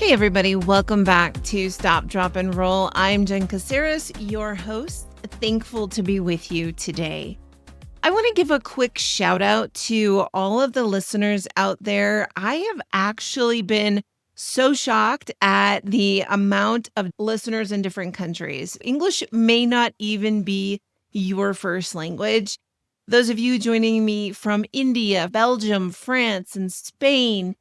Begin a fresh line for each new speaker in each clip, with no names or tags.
Hey everybody, welcome back to Stop, Drop, and Roll. I'm Jen Caceres, your host. Thankful to be with you today. I want to give a quick shout out to all of the listeners out there. I have actually been so shocked at the amount of listeners in different countries. English may not even be your first language. Those of you joining me from India, Belgium, France, and Spain,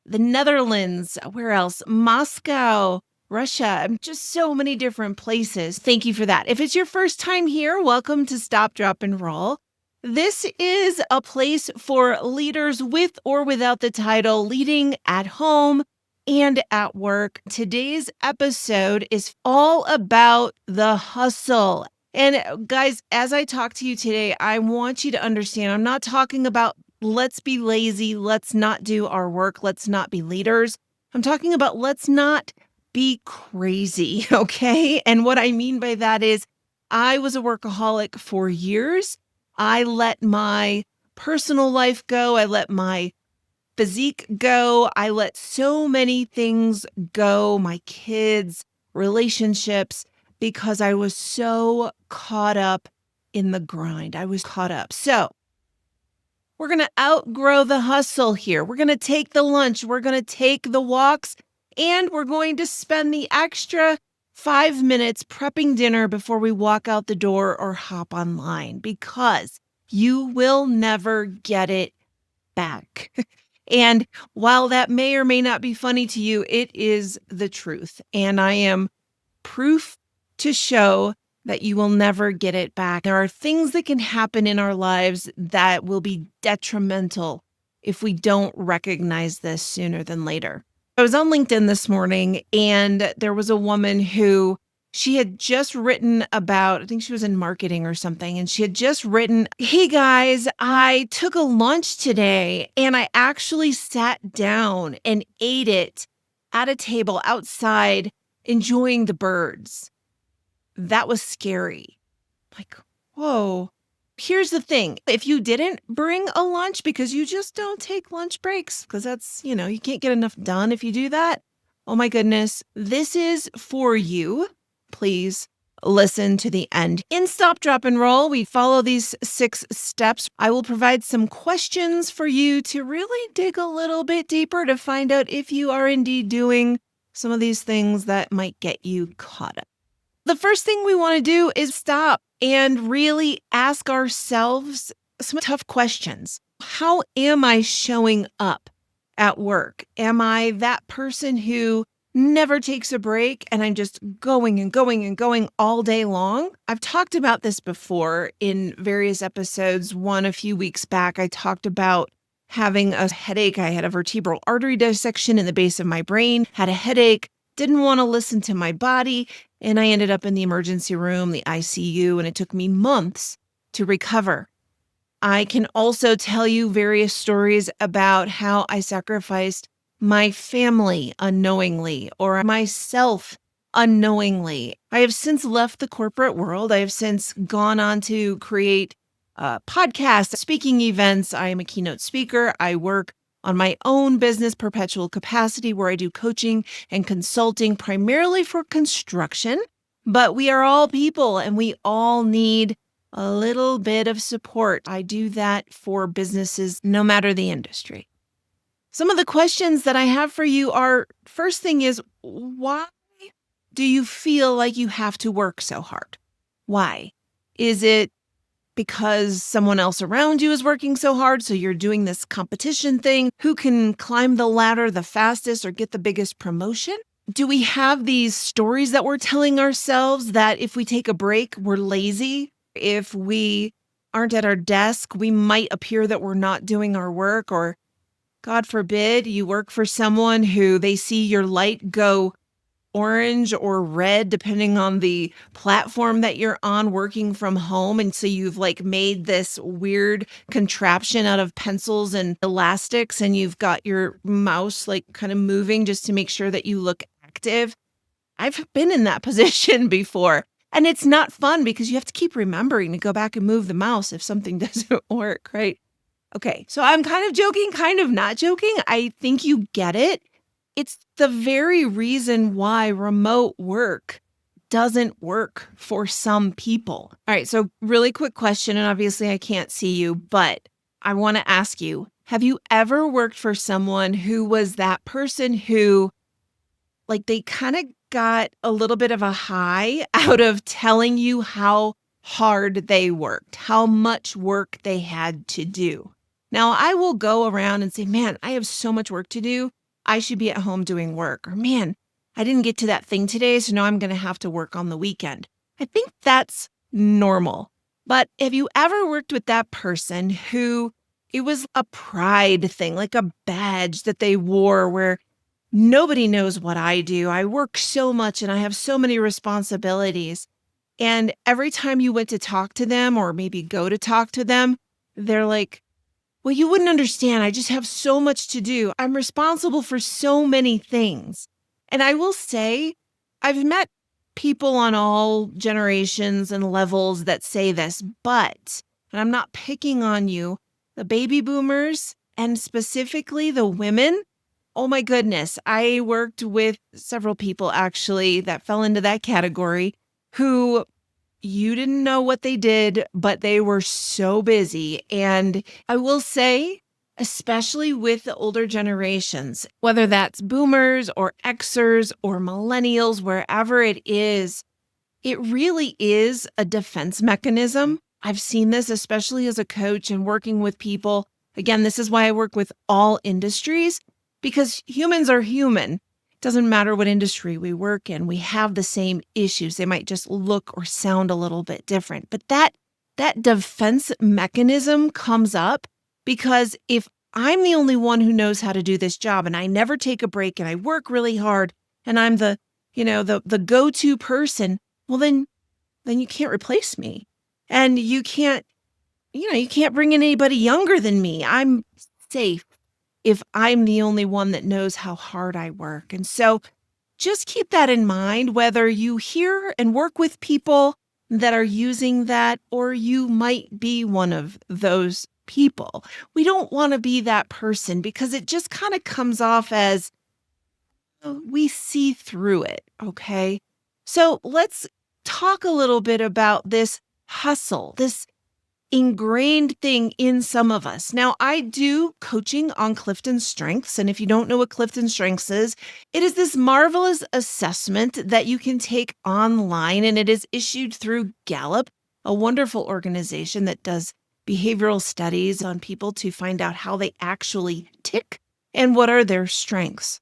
the Netherlands, where else? Moscow, Russia, just so many different places. Thank you for that. If it's your first time here, welcome to Stop, Drop, and Roll. This is a place for leaders with or without the title leading at home and at work. Today's episode is all about the hustle. And guys, as I talk to you today, I want you to understand I'm not talking about let's be lazy, let's not do our work, let's not be leaders. I'm talking about let's not be crazy, okay? And what I mean by that is I was a workaholic for years. I let my personal life go. I let my physique go. I let so many things go, my kids, relationships, because I was so caught up in the grind. I was caught up. So we're going to outgrow the hustle here. We're going to take the lunch. We're going to take the walks, and we're going to spend the extra 5 minutes prepping dinner before we walk out the door or hop online, because you will never get it back. And while that may or may not be funny to you, it is the truth. And I am proof to show that you will never get it back. There are things that can happen in our lives that will be detrimental if we don't recognize this sooner than later. I was on LinkedIn this morning, and there was a woman who she had just written about, I think she was in marketing or something, and she had just written, "Hey guys, I took a lunch today and I actually sat down and ate it at a table outside, enjoying the birds. That was scary." Like, whoa. Here's the thing. If you didn't bring a lunch because you just don't take lunch breaks, because that's, you can't get enough done if you do that. Oh my goodness. This is for you. Please listen to the end. In Stop, Drop, and Roll, we follow these 6 steps. I will provide some questions for you to really dig a little bit deeper to find out if you are indeed doing some of these things that might get you caught up. The first thing we want to do is stop and really ask ourselves some tough questions. How am I showing up at work? Am I that person who never takes a break and I'm just going and going and going all day long? I've talked about this before in various episodes. One a few weeks back, I talked about having a headache. I had a vertebral artery dissection in the base of my brain, had a headache, didn't want to listen to my body, and I ended up in the emergency room, the ICU, and it took me months to recover. I can also tell you various stories about how I sacrificed my family unknowingly or myself unknowingly. I have since left the corporate world. I have since gone on to create podcasts, speaking events. I am a keynote speaker. I work on my own business, Perpetual Capacity, where I do coaching and consulting primarily for construction. But we are all people and we all need a little bit of support. I do that for businesses, no matter the industry. Some of the questions that I have for you are, first thing is, why do you feel like you have to work so hard? Why? Is it because someone else around you is working so hard, so you're doing this competition thing? Who can climb the ladder the fastest or get the biggest promotion? Do we have these stories that we're telling ourselves that if we take a break, we're lazy? If we aren't at our desk, we might appear that we're not doing our work? Or God forbid, you work for someone who they see your light go orange or red, depending on the platform that you're on, working from home. And so you've made this weird contraption out of pencils and elastics, and you've got your mouse kind of moving just to make sure that you look active. I've been in that position before. And it's not fun because you have to keep remembering to go back and move the mouse if something doesn't work, right? Okay, so I'm kind of joking, kind of not joking. I think you get it. It's the very reason why remote work doesn't work for some people. All right, so really quick question, and obviously I can't see you, but I want to ask you, have you ever worked for someone who was that person who, like, they kind of got a little bit of a high out of telling you how hard they worked, how much work they had to do? Now, I will go around and say, man, I have so much work to do. I should be at home doing work. Or, man, I didn't get to that thing today, so now I'm going to have to work on the weekend. I think that's normal. But have you ever worked with that person who it was a pride thing, like a badge that they wore where nobody knows what I do. I work so much and I have so many responsibilities. And every time you went to talk to them or maybe go to talk to them, they're like, well, you wouldn't understand. I just have so much to do. I'm responsible for so many things. And I will say, I've met people on all generations and levels that say this, but, and I'm not picking on you, the baby boomers and specifically the women. Oh my goodness. I worked with several people actually that fell into that category who you didn't know what they did, but they were so busy. And I will say, especially with the older generations, whether that's boomers or Xers or millennials, wherever it really is a defense mechanism. I've seen this, especially as a coach and working with people. Again, this is why I work with all industries, because humans are human. It doesn't matter what industry we work in. We have the same issues. They might just look or sound a little bit different. But that defense mechanism comes up because if I'm the only one who knows how to do this job and I never take a break and I work really hard and I'm the go-to person, well, then you can't replace me. And you can't bring in anybody younger than me. I'm safe if I'm the only one that knows how hard I work. And so just keep that in mind, whether you hear and work with people that are using that, or you might be one of those people. We don't want to be that person because it just kind of comes off as we see through it, okay? So let's talk a little bit about this hustle, this ingrained thing in some of us. Now, I do coaching on CliftonStrengths, and if you don't know what CliftonStrengths is, it is this marvelous assessment that you can take online, and it is issued through Gallup, a wonderful organization that does behavioral studies on people to find out how they actually tick and what are their strengths.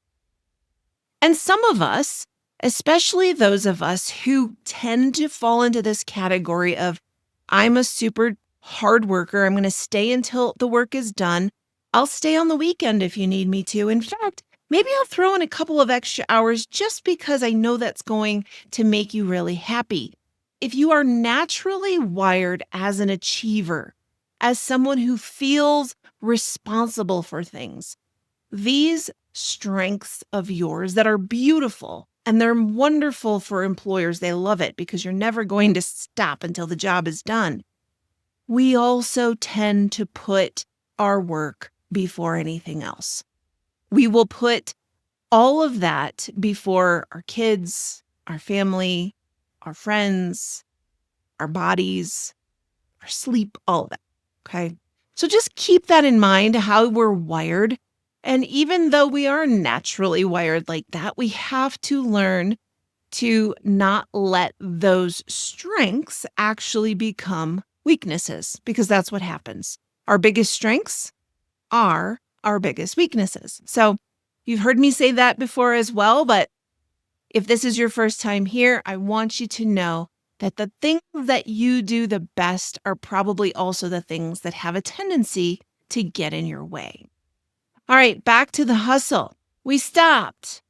And some of us, especially those of us who tend to fall into this category of, I'm a super hard worker. I'm going to stay until the work is done. I'll stay on the weekend if you need me to. In fact, maybe I'll throw in a couple of extra hours just because I know that's going to make you really happy. If you are naturally wired as an achiever, as someone who feels responsible for things, these strengths of yours that are beautiful and they're wonderful for employers, they love it because you're never going to stop until the job is done. We also tend to put our work before anything else. We will put all of that before our kids, our family, our friends, our bodies, our sleep, all of that. Okay. So just keep that in mind, how we're wired. And even though we are naturally wired like that, we have to learn to not let those strengths actually become weaknesses, because that's what happens. Our biggest strengths are our biggest weaknesses. So you've heard me say that before as well, but if this is your first time here, I want you to know that the things that you do the best are probably also the things that have a tendency to get in your way. All right, back to the hustle. We stopped.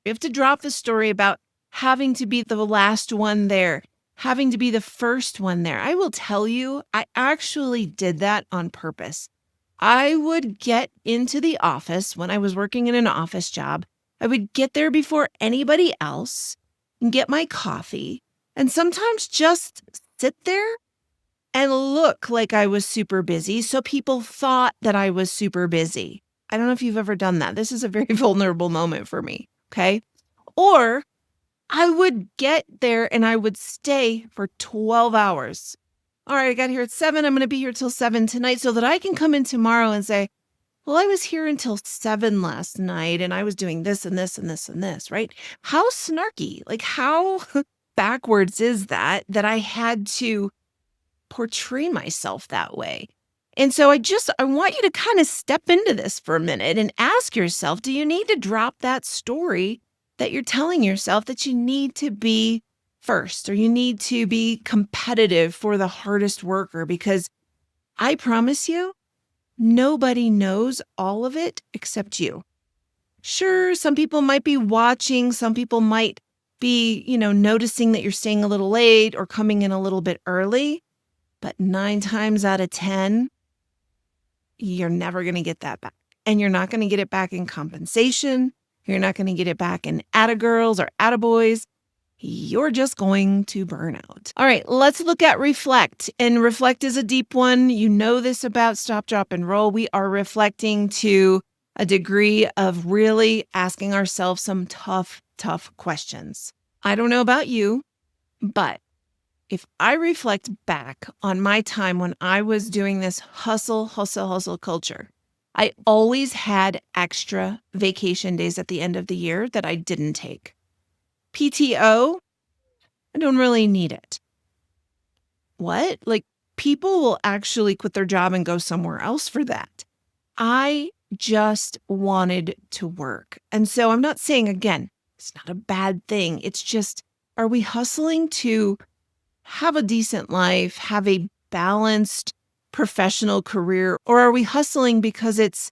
We have to drop the story about having to be the last one there, having to be the first one there. I will tell you, I actually did that on purpose. I would get into the office when I was working in an office job. I would get there before anybody else and get my coffee and sometimes just sit there and look like I was super busy so people thought that I was super busy. I don't know if you've ever done that. This is a very vulnerable moment for me. Okay. Or I would get there and I would stay for 12 hours. All right, I got here at 7. I'm going to be here till 7 tonight so that I can come in tomorrow and say, well, I was here until 7 last night and I was doing this and this and this and this, right? How snarky, like how backwards is that I had to portray myself that way? And so I want you to kind of step into this for a minute and ask yourself, do you need to drop that story that you're telling yourself that you need to be first or you need to be competitive for the hardest worker? Because I promise you, nobody knows all of it except you. Sure, some people might be watching, some people might be, noticing that you're staying a little late or coming in a little bit early, but 9 times out of 10, you're never going to get that back. And you're not going to get it back in compensation. You're not going to get it back in attagirls or attaboys. You're just going to burn out. All right, let's look at reflect. And reflect is a deep one. You know this about Stop, Drop, and Roll. We are reflecting to a degree of really asking ourselves some tough questions. I don't know about you, but if I reflect back on my time when I was doing this hustle culture, I always had extra vacation days at the end of the year that I didn't take. PTO, I don't really need it. What? Like, people will actually quit their job and go somewhere else for that. I just wanted to work. And so I'm not saying, again, it's not a bad thing. It's just, are we hustling to have a decent life, have a balanced professional career, or are we hustling because it's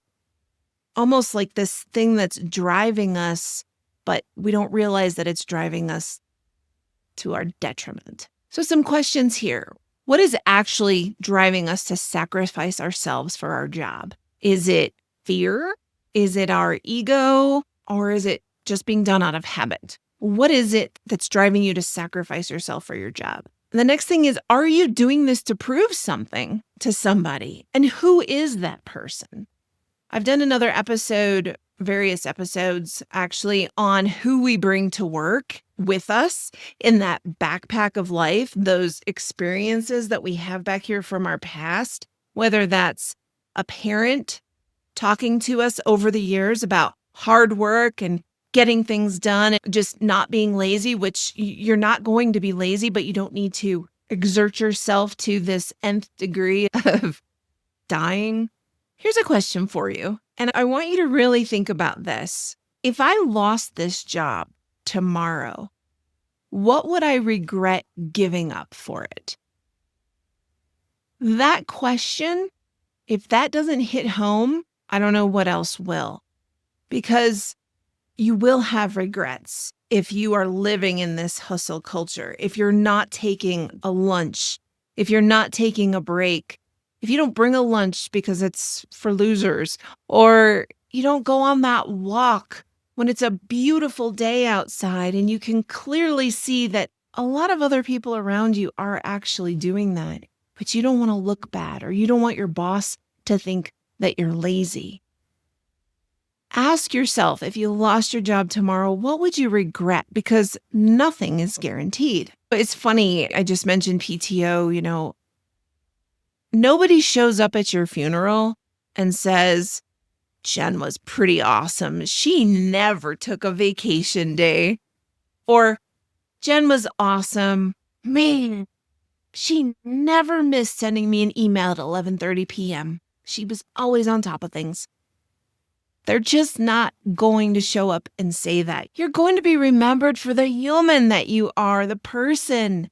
almost like this thing that's driving us, but we don't realize that it's driving us to our detriment? So some questions here. What is actually driving us to sacrifice ourselves for our job? Is it fear? Is it our ego? Or is it just being done out of habit? What is it that's driving you to sacrifice yourself for your job? And the next thing is, are you doing this to prove something to somebody? And who is that person? I've done another episode, various episodes actually, on who we bring to work with us in that backpack of life, those experiences that we have back here from our past, whether that's a parent talking to us over the years about hard work and getting things done, just not being lazy, which you're not going to be lazy, but you don't need to exert yourself to this nth degree of dying. Here's a question for you, and I want you to really think about this. If I lost this job tomorrow, what would I regret giving up for it? That question, if that doesn't hit home, I don't know what else will, because you will have regrets if you are living in this hustle culture, if you're not taking a lunch, if you're not taking a break, if you don't bring a lunch because it's for losers, or you don't go on that walk when it's a beautiful day outside and you can clearly see that a lot of other people around you are actually doing that, but you don't want to look bad or you don't want your boss to think that you're lazy. Ask yourself, if you lost your job tomorrow, what would you regret? Because nothing is guaranteed. It's funny, I just mentioned PTO, nobody shows up at your funeral and says, Jen was pretty awesome. She never took a vacation day. Or Jen was awesome. Man, she never missed sending me an email at 11:30 p.m. She was always on top of things. They're just not going to show up and say that. You're going to be remembered for the human that you are, the person,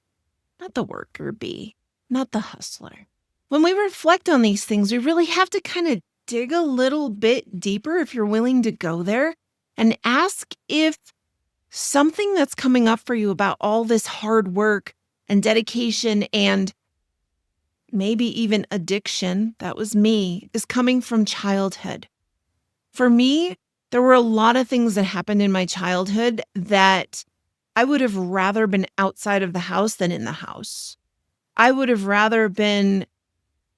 not the worker bee, not the hustler. When we reflect on these things, we really have to kind of dig a little bit deeper if you're willing to go there and ask if something that's coming up for you about all this hard work and dedication and maybe even addiction, that was me, is coming from childhood. For me, there were a lot of things that happened in my childhood that I would have rather been outside of the house than in the house. I would have rather been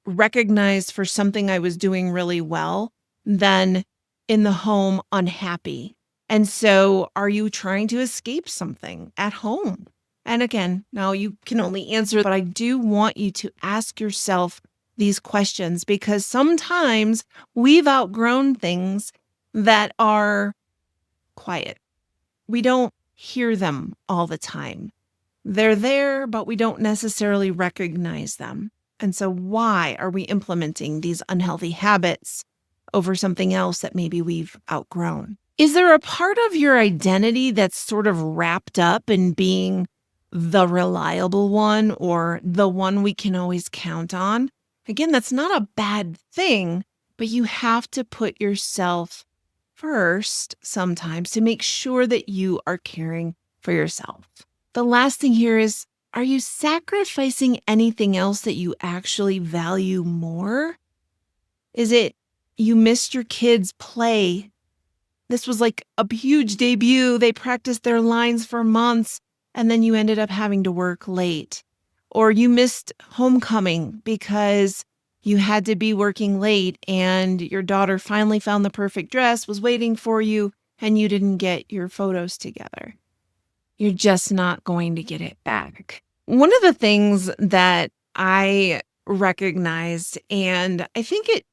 recognized for something I was doing really well than in the home unhappy? And so are you trying to escape something at home? And again, now you can only answer, but I do want you to ask yourself these questions because sometimes we've outgrown things that are quiet. We don't hear them all the time. They're there, but we don't necessarily recognize them. And so, why are we implementing these unhealthy habits over something else that maybe we've outgrown? Is there a part of your identity that's sort of wrapped up in being the reliable one or the one we can always count on? Again, that's not a bad thing, but you have to put yourself first sometimes to make sure that you are caring for yourself. The last thing here is, are you sacrificing anything else that you actually value more? Is it you missed your kids' play? This was like a huge debut. They practiced their lines for months, and then you ended up having to work late. Or you missed homecoming because you had to be working late and your daughter finally found the perfect dress, was waiting for you, and you didn't get your photos together. You're just not going to get it back. One of the things that I recognized, and I think it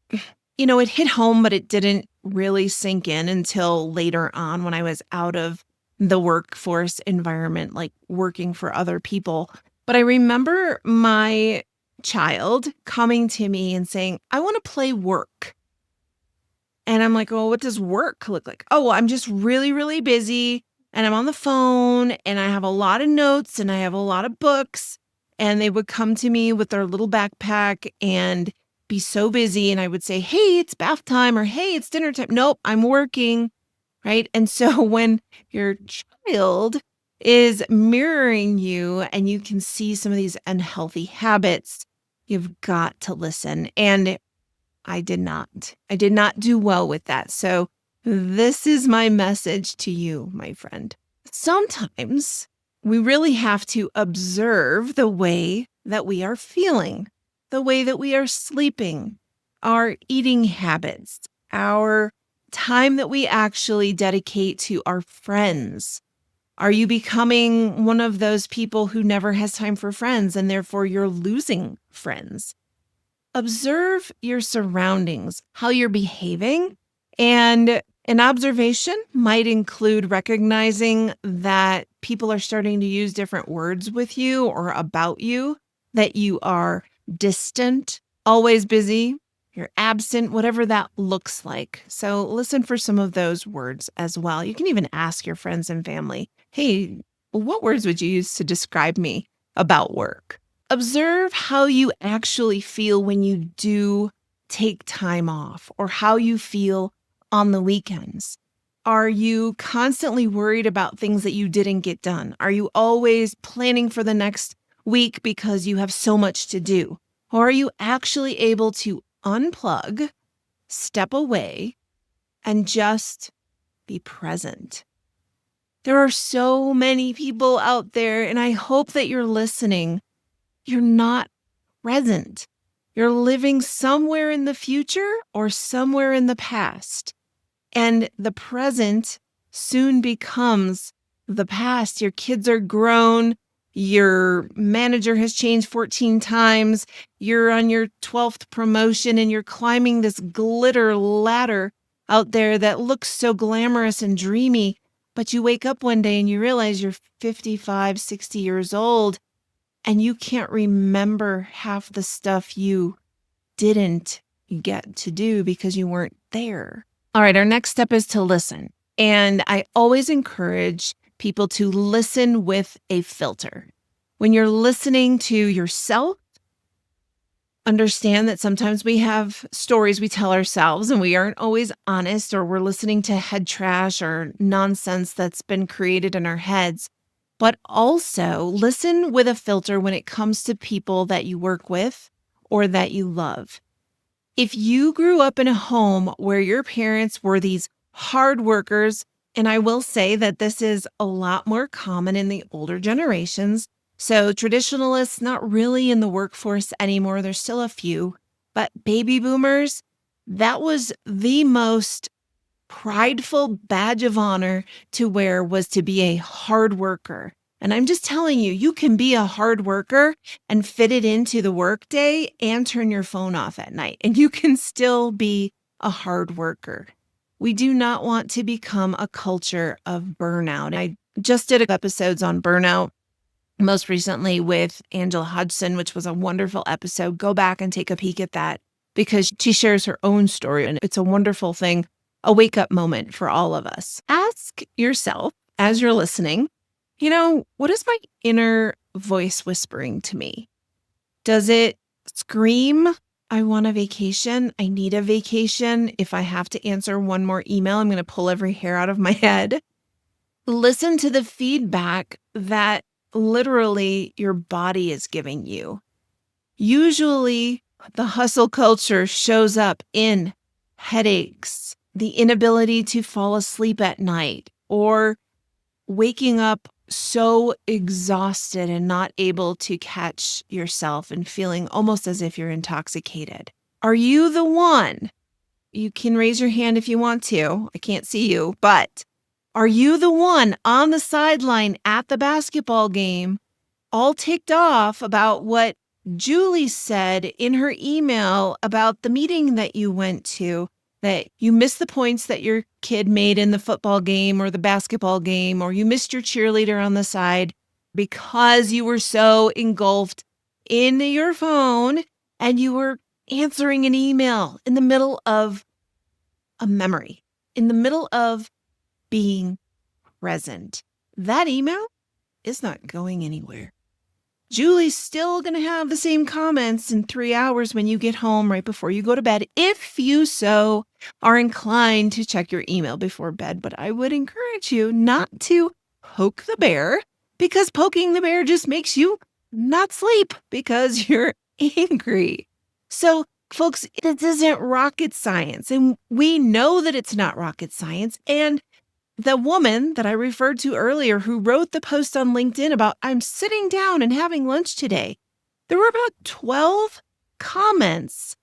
hit home, but it didn't really sink in until later on when I was out of the workforce environment, like working for other people. But I remember my child coming to me and saying, I want to play work. And I'm like, well, what does work look like? Oh, well, I'm just really, really busy and I'm on the phone and I have a lot of notes and I have a lot of books. And they would come to me with their little backpack and be so busy. And I would say, hey, it's bath time or hey, it's dinner time. Nope, I'm working. Right. And so when your child is mirroring you and you can see some of these unhealthy habits, you've got to listen. And I did not. I did not do well with that. So this is my message to you, my friend. Sometimes we really have to observe the way that we are feeling, the way that we are sleeping, our eating habits, our time that we actually dedicate to our friends. Are you becoming one of those people who never has time for friends and therefore you're losing friends? Observe your surroundings, how you're behaving, and an observation might include recognizing that people are starting to use different words with you or about you, that you are distant, always busy, you're absent, whatever that looks like. So listen for some of those words as well. You can even ask your friends and family, hey, what words would you use to describe me about work? Observe how you actually feel when you do take time off or how you feel on the weekends. Are you constantly worried about things that you didn't get done? Are you always planning for the next week because you have so much to do? Or are you actually able to unplug, step away, and just be present? There are so many people out there, and I hope that you're listening. You're not present. You're living somewhere in the future or somewhere in the past. And the present soon becomes the past. Your kids are grown. Your manager has changed 14 times. You're on your 12th promotion and you're climbing this glitter ladder out there that looks so glamorous and dreamy. But you wake up one day and you realize you're 55, 60 years old and you can't remember half the stuff you didn't get to do because you weren't there. All right, our next step is to listen. And I always encourage people to listen with a filter. When you're listening to yourself, understand that sometimes we have stories we tell ourselves and we aren't always honest, or we're listening to head trash or nonsense that's been created in our heads. But also listen with a filter when it comes to people that you work with or that you love. If you grew up in a home where your parents were these hard workers, and I will say that this is a lot more common in the older generations. So traditionalists, not really in the workforce anymore. There's still a few, but baby boomers, that was the most prideful badge of honor to wear was to be a hard worker. And I'm just telling you, you can be a hard worker and fit it into the workday and turn your phone off at night, and you can still be a hard worker. We do not want to become a culture of burnout. I just did episodes on burnout, most recently with Angela Hodgson, which was a wonderful episode. Go back and take a peek at that because she shares her own story, and it's a wonderful thing, a wake-up moment for all of us. Ask yourself as you're listening, what is my inner voice whispering to me? Does it scream, I want a vacation, I need a vacation, if I have to answer one more email, I'm going to pull every hair out of my head? Listen to the feedback that literally your body is giving you. Usually, the hustle culture shows up in headaches, the inability to fall asleep at night, or waking up so exhausted and not able to catch yourself and feeling almost as if you're intoxicated. Are you the one? You can raise your hand if you want to. I can't see you, but are you the one on the sideline at the basketball game, all ticked off about what Julie said in her email about the meeting that you went to, that you missed the points that your kid made in the football game or the basketball game, or you missed your cheerleader on the side because you were so engulfed in your phone and you were answering an email in the middle of a memory, in the middle of being present? That email is not going anywhere. Julie's still going to have the same comments in 3 hours when you get home right before you go to bed, if you so are inclined to check your email before bed. But I would encourage you not to poke the bear, because poking the bear just makes you not sleep because you're angry. So, folks, this isn't rocket science, and we know that it's not rocket science. And the woman that I referred to earlier who wrote the post on LinkedIn about, I'm sitting down and having lunch today, there were about 12 comments,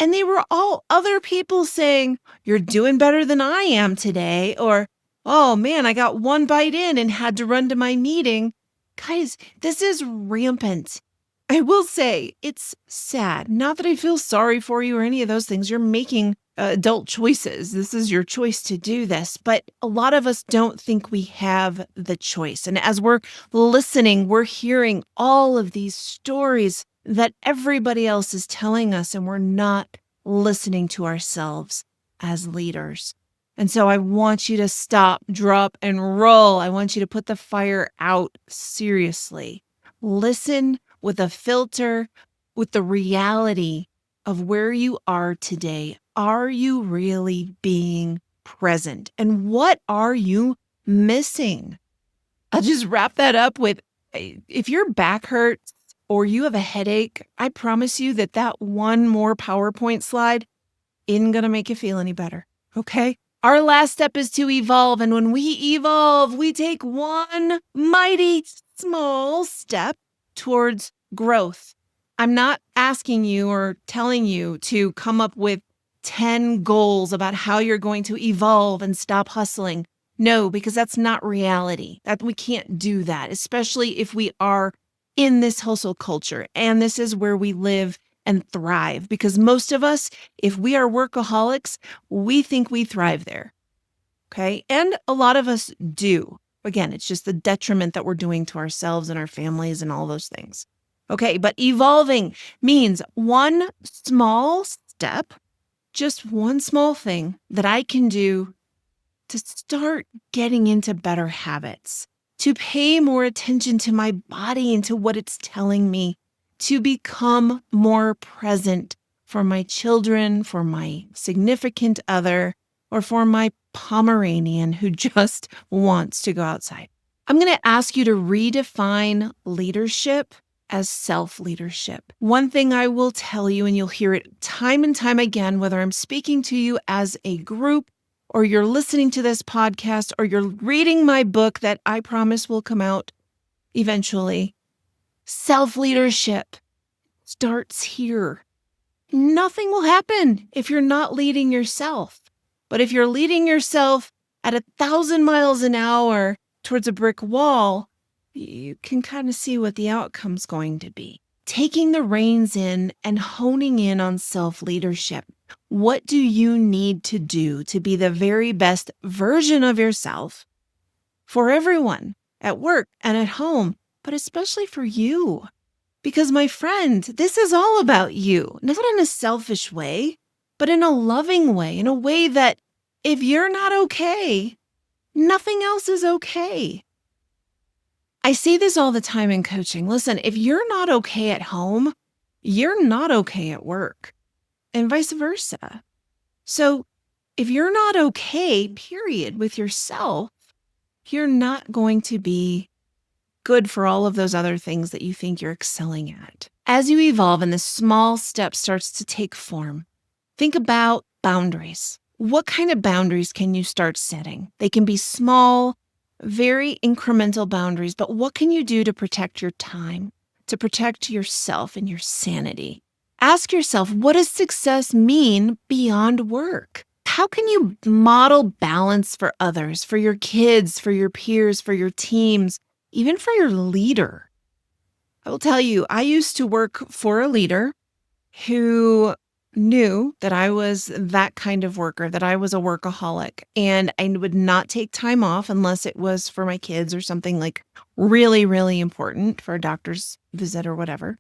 and they were all other people saying, you're doing better than I am today, or, oh man, I got one bite in and had to run to my meeting. Guys, this is rampant. I will say it's sad. Not that I feel sorry for you or any of those things. You're making adult choices. This is your choice to do this. But a lot of us don't think we have the choice. And as we're listening, we're hearing all of these stories that everybody else is telling us, and we're not listening to ourselves as leaders. And so I want you to stop, drop, and roll. I want you to put the fire out seriously. Listen with a filter, with the reality of where you are today. Are you really being present? And what are you missing? I'll just wrap that up with, if your back hurts or you have a headache, I promise you that one more PowerPoint slide isn't going to make you feel any better, okay? Our last step is to evolve. And when we evolve, we take one mighty small step towards growth. I'm not asking you or telling you to come up with 10 goals about how you're going to evolve and stop hustling. No, because that's not reality. That we can't do that, especially if we are in this hustle culture. And this is where we live and thrive, because most of us, if we are workaholics, we think we thrive there. Okay. And a lot of us do. Again, it's just the detriment that we're doing to ourselves and our families and all those things. Okay. But evolving means one small step, just one small thing that I can do to start getting into better habits, to pay more attention to my body and to what it's telling me, to become more present for my children, for my significant other, or for my Pomeranian who just wants to go outside. I'm going to ask you to redefine leadership as self-leadership. One thing I will tell you, and you'll hear it time and time again, whether I'm speaking to you as a group, or you're listening to this podcast, or you're reading my book that I promise will come out eventually, self-leadership starts here. Nothing will happen if you're not leading yourself. But if you're leading yourself at 1,000 miles an hour towards a brick wall, you can kind of see what the outcome's going to be. Taking the reins in and honing in on self-leadership. What do you need to do to be the very best version of yourself for everyone at work and at home, but especially for you? Because my friend, this is all about you, not in a selfish way, but in a loving way, in a way that if you're not okay, nothing else is okay. I say this all the time in coaching. Listen, if you're not okay at home, you're not okay at work, and vice versa. So if you're not okay, period, with yourself, you're not going to be good for all of those other things that you think you're excelling at. As you evolve and the small step starts to take form, think about boundaries. What kind of boundaries can you start setting? They can be small, very incremental boundaries, but what can you do to protect your time, to protect yourself and your sanity? Ask yourself, what does success mean beyond work? How can you model balance for others, for your kids, for your peers, for your teams, even for your leader? I will tell you, I used to work for a leader who knew that I was that kind of worker, that I was a workaholic, and I would not take time off unless it was for my kids or something like really, really important for a doctor's visit or whatever.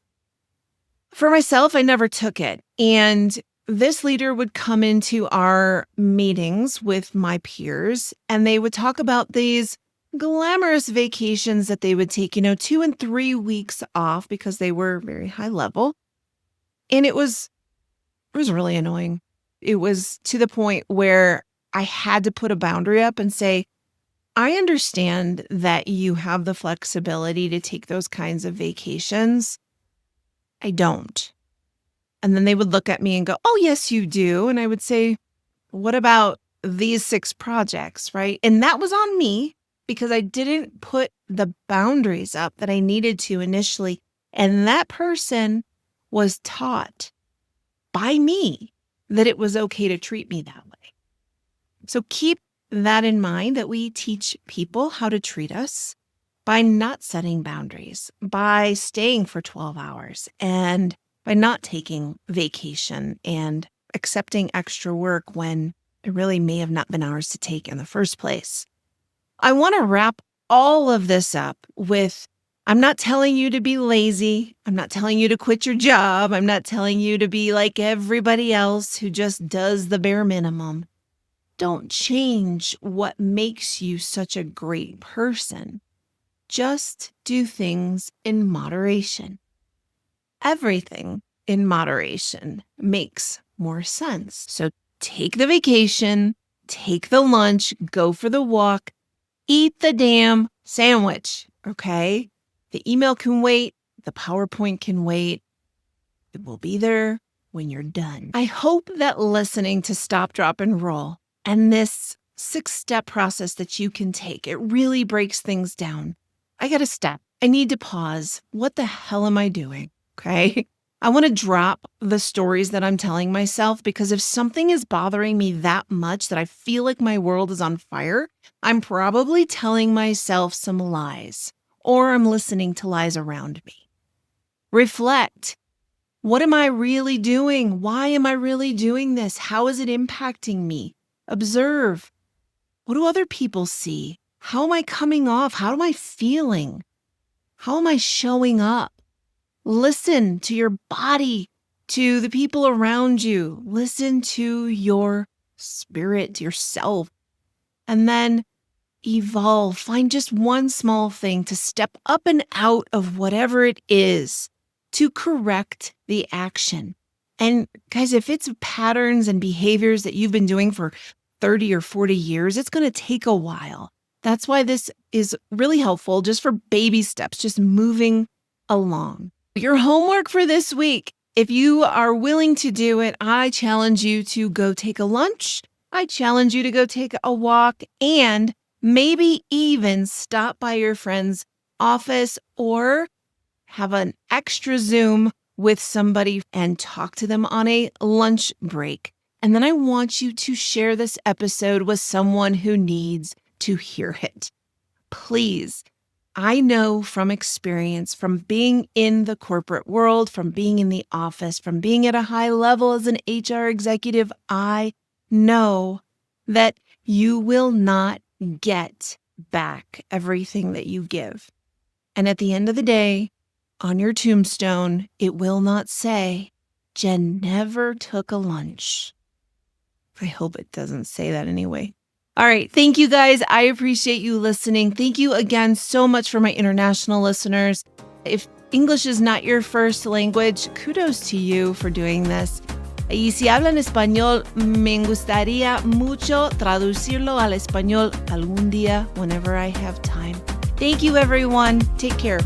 For myself, I never took it. And this leader would come into our meetings with my peers, and they would talk about these glamorous vacations that they would take, 2 and 3 weeks off because they were very high level. And it was really annoying. It was to the point where I had to put a boundary up and say, I understand that you have the flexibility to take those kinds of vacations. I don't. And then they would look at me and go, oh, yes, you do. And I would say, what about these 6 projects, right? And that was on me because I didn't put the boundaries up that I needed to initially. And that person was taught by me that it was okay to treat me that way. So keep that in mind, that we teach people how to treat us by not setting boundaries, by staying for 12 hours, and by not taking vacation and accepting extra work when it really may have not been ours to take in the first place. I want to wrap all of this up with, I'm not telling you to be lazy. I'm not telling you to quit your job. I'm not telling you to be like everybody else who just does the bare minimum. Don't change what makes you such a great person. Just do things in moderation. Everything in moderation makes more sense. So take the vacation, take the lunch, go for the walk, eat the damn sandwich, okay? The email can wait. The PowerPoint can wait. It will be there when you're done. I hope that listening to Stop, Drop, and Roll and this 6-step process that you can take, it really breaks things down. I got to stop. I need to pause. What the hell am I doing? Okay. I want to drop the stories that I'm telling myself, because if something is bothering me that much that I feel like my world is on fire, I'm probably telling myself some lies, or I'm listening to lies around me. Reflect. What am I really doing? Why am I really doing this? How is it impacting me? Observe. What do other people see? How am I coming off? How am I feeling? How am I showing up? Listen to your body, to the people around you. Listen to your spirit, to yourself. And then evolve. Find just one small thing to step up and out of whatever it is to correct the action. And guys, if it's patterns and behaviors that you've been doing for 30 or 40 years, it's going to take a while. That's why this is really helpful, just for baby steps, just moving along. Your homework for this week, if you are willing to do it, I challenge you to go take a lunch. I challenge you to go take a walk, and maybe even stop by your friend's office or have an extra Zoom with somebody and talk to them on a lunch break. And then I want you to share this episode with someone who needs to hear it. Please. I know from experience, from being in the corporate world, from being in the office, from being at a high level as an HR executive, I know that you will not get back everything that you give. And at the end of the day, on your tombstone, it will not say, Jen never took a lunch. I hope it doesn't say that anyway. All right. Thank you guys. I appreciate you listening. Thank you again so much for my international listeners. If English is not your first language, kudos to you for doing this. Y si hablan español, me gustaría mucho traducirlo al español algún día whenever I have time. Thank you, everyone. Take care.